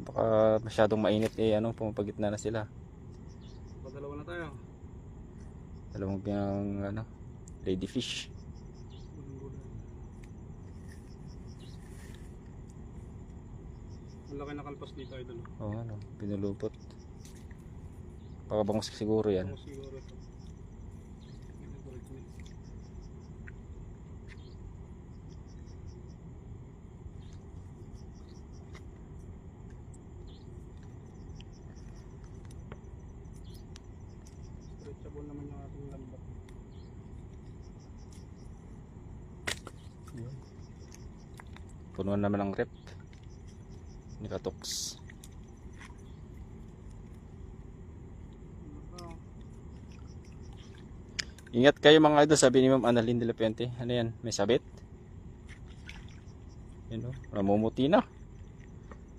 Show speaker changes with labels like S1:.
S1: Baka masyadong mainit eh, ano, pumapagitna na sila.
S2: Padalawa na tayo.
S1: Dalawang ano, ladyfish.
S2: Ang laki na kalpas dito, idol.
S1: Oo, ano, pinulupot. Baka bangus siguro yan.
S2: Bangus siguro ito. Stretchable naman yung ating lambat.
S1: Punuan naman ang rep ni Katoks. Ingat kayo mga idol, sabi ni Ma'am Annalyn de la Puente. Ano yan? May sabit? Yun o, namumuti na.